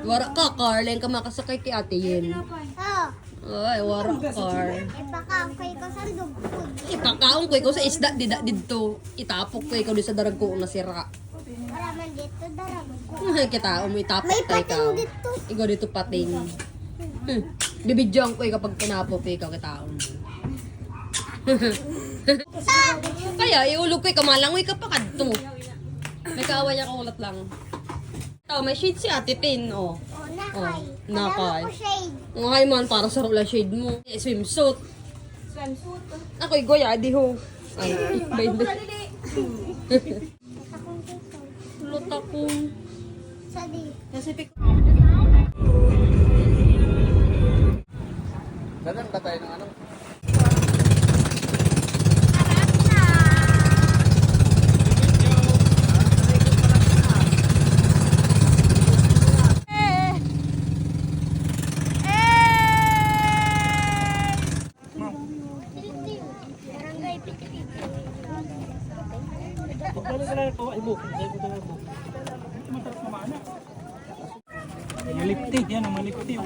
Wara ka, Carlen, ka makasakay kay ate Yen. Ay, wara car. Ipakaon ko ikaw sa lugpod. Ipakaon ko ikaw sa isda, didto. Itapok ko ikaw sa darag ko na sira. Wala man dito, darang ko. Ay, kita mo itapok May tayo ikaw. pating dito. Ikaw dito pating. Bibidyoan ko ikaw pag kinapok ikaw kita mo. Kaya, iulog ko ikaw, malangoy ka pa kadto. May kaaway niya kaulat lang. Ito, may shade si Ate Tin, oh. Oh, nakay. Nakay. Alam mo ko shade. Ngay man, para sa rula shade mo. Swimsuit. Swimsuit. Ako'y goya, di ho. Ay, baby. Akong dito. Lota ko. Sa di. Dadan ba tayo ng ano? Barangay Pitipiti. Maliptig yan, ang maliptig.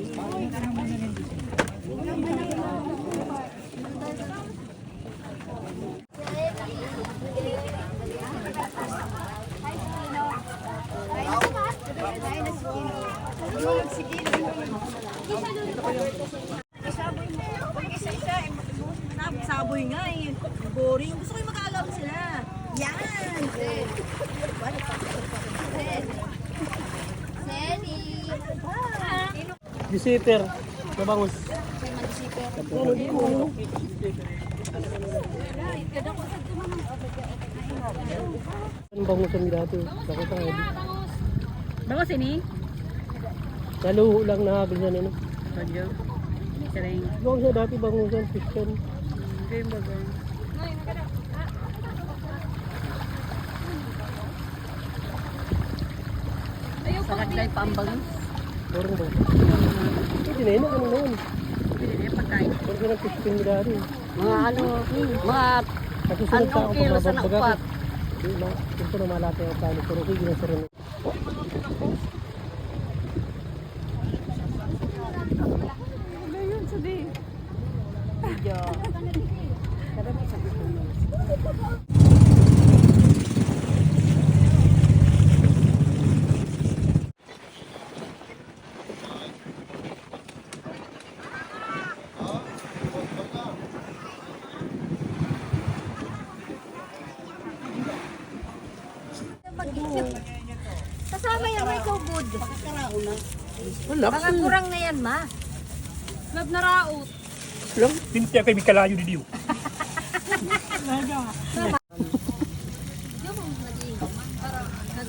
Saboy nga eh. Boring. Gusto ko yung mag-aalaw sila. Yan! Gisiter, mabangus. Ang bangusan dati. Bakit ang edi? Bangos ini? Naluho lang na habil na nino. Radyo. Sering. Bangus na dati bangusan, piston. Game ba ba? Sakit kayo pambang. Borong ba? Hindi na yun, ano na yun? Pili na yung pagkain. Borong na piston mo dati. Mga ano, mga Kasi sunod sa ako kilo sa pagbabagat. naupat. Hindi na, gusto na malaki ang tali. Pero sige na sa rin. Ano yun sabi? Video. Kasama yan, may kubod. Wala. Baka kurang na yan, ma. Lab na raot. Lang, pinti ako may kalayo ni Dio.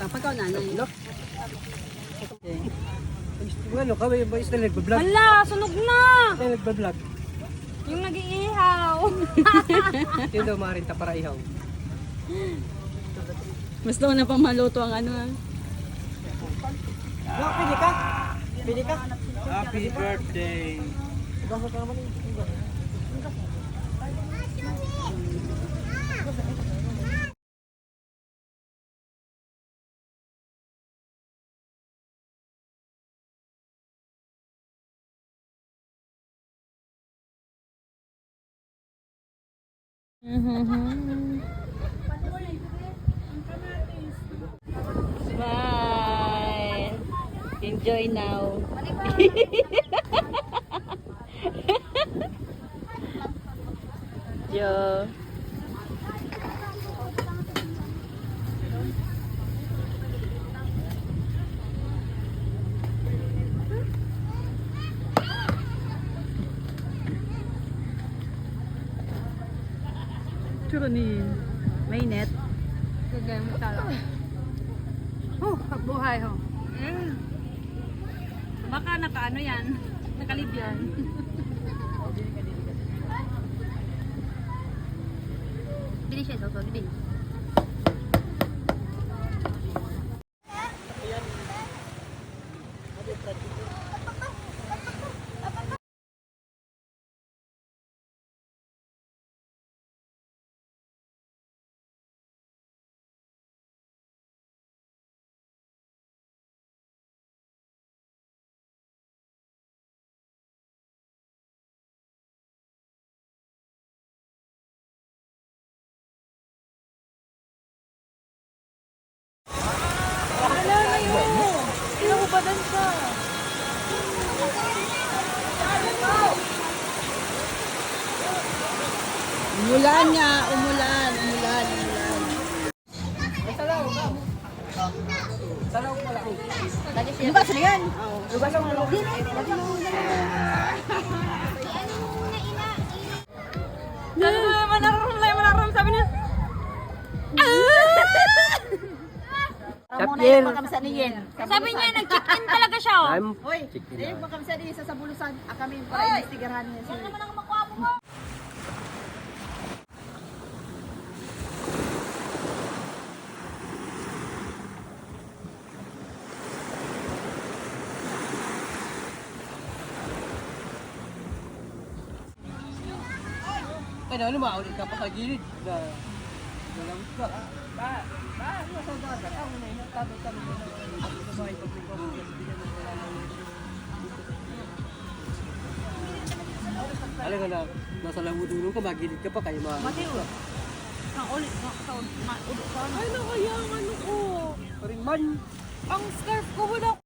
Pagkaw nanay. Ano ka ba isla nagbablog? Hala, sunog na! Ay, nagbablog. Yung nag-iihaw. Yun daw maaaring para ihaw. Mas daw na pang maluto ang ano. Pili ka? Pili ka? Happy birthday! Smile. Enjoy now. Yo. Churo ni mainit. Gagay mo tala. Oh, buhay ho. Baka nakaano yan, nakalibyan. Bili siya sa bili. Nabadan siya. Umulan nga, umulan. Bukas na yan. Bukas na manaram, sabi niya. Chapil. Sabi niya, nag-check-in talaga siya. Oh. Hoy, dahil makamsa din sa bulusan. Kami para investigahan niya siya. Ay, ano maulit ka pa sa gilid. Alam ka na, nasa lamudulong ka, magilid ka pa kayo Mateo. Ulit na Ay, nakaya ang ano ko. Paring man. Ang scarf ko, wala.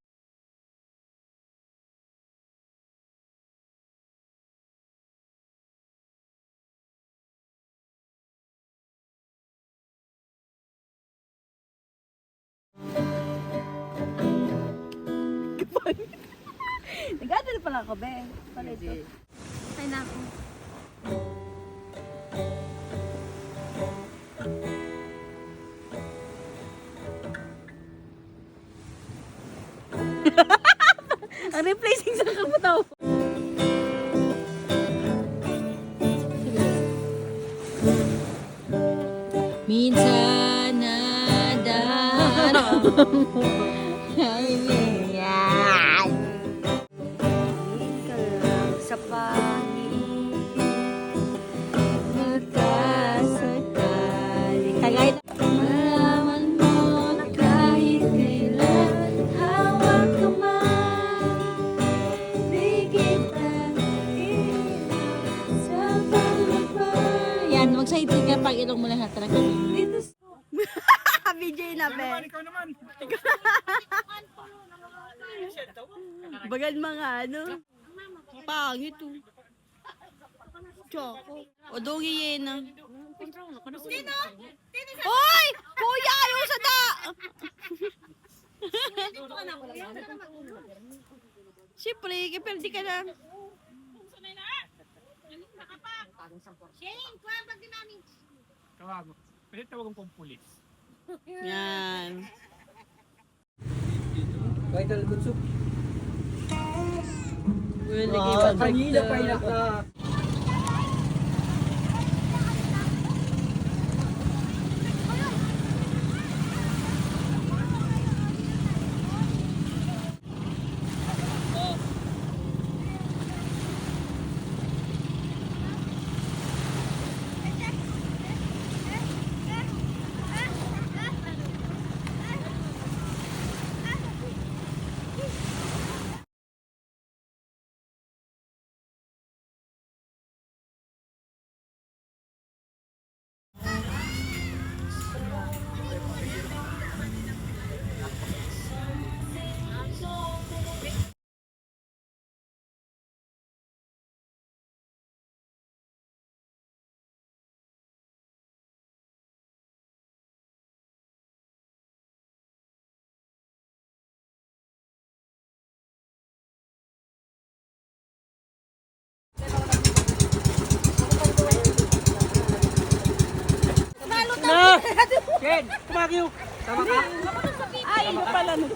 Nag-adal pala ako, be. Pala ito. Ay, naku. Ang replacing sa kamutaw. Minsan nadarama Sa pangingin magkasakali. Tagay na. Malaman mo na kahit kailan hawak ka man, di kita sa paglaban. Yan, mag-side ka pag ilong mo lahat. Dito BJ na, be. Ikaw naman. Bagal mga ano. Pangit to. Choco. O dogi yan ah. Sino? Hoy! Kuya, ayaw sa da! Siyempre, kapildi ka na. Tawag. Pwede tawagan kong pulis. Yan. Kahit alam ko, Well, kanina pa inak na. Ken, kumagyo. Tama ka? Ay, ano pala nito?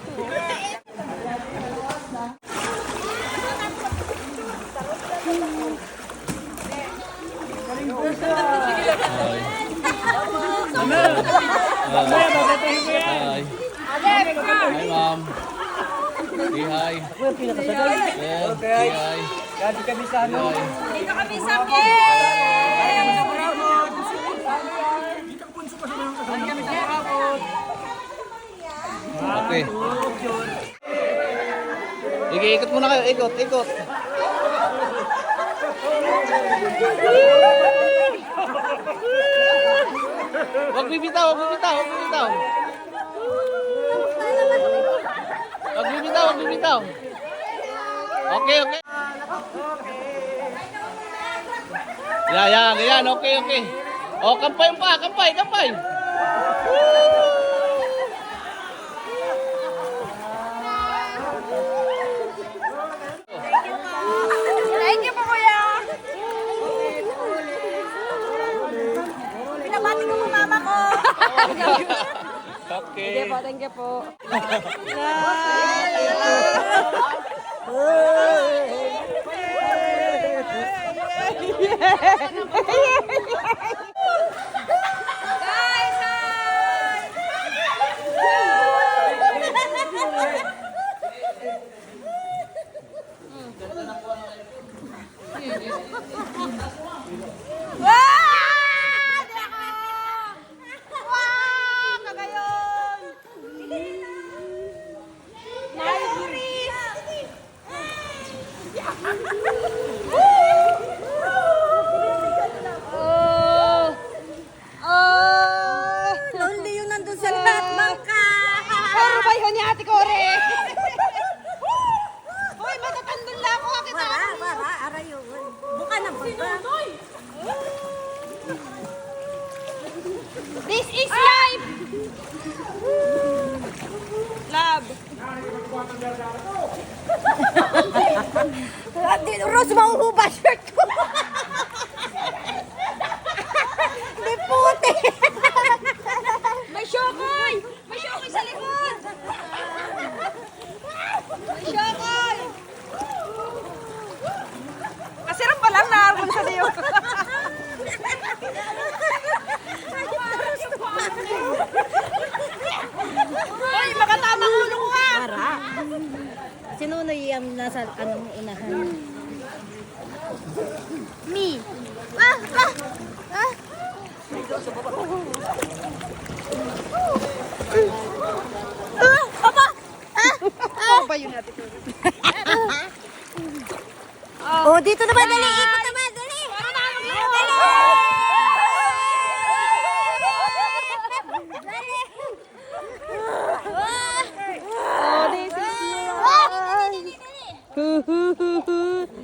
Hi. Hi, ma'am. Say hi. Ako yung pinakasagal. Yeah, Okay. say hi. Dati kami sa ano. Hi. Dito kami sa Ken! Okay. Sige, ikot muna kayo. Ikot, ikot. Huwag bibitaw, huwag bibitaw, huwag bibitaw. Huwag bibitaw, bibitaw. Okay, okay. Yan, okay, okay. Oh, kampay pa, kampay. Thank you po, kuya. Pinabati ko po mama ko. Okay. Thank you po. Lonely yung nandun sa lahat, bangka. Pero ba yun ni Ate Kore? Hoy, matatandun lang ako. Para, aray yun. Buka ng bangka. This is life! Love. Rose, mahuhuba shirt ko. Hindi puti. May syokoy! May syokoy sa likod! May syokoy! Kasirap pa lang naarbon sa niyo. Hoy, makatama ulo ko nga! Para. Sino na yung nasa anong unahan? Me. Oh, dito naman, dali. Ikot naman, dali.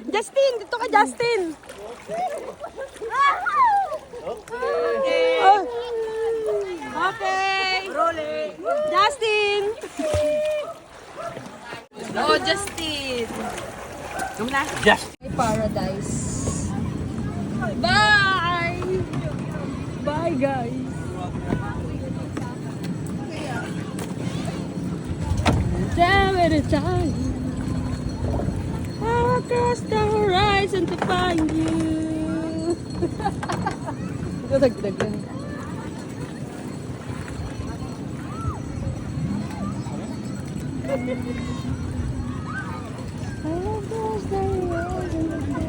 Justin! Dito ka, Justin! Okay! Justin! Oh, Justin! Just. Paradise. Bye! Bye, guys! Every time I cross the horizon to find you. Dagdag lang. I cross the horizon to find you.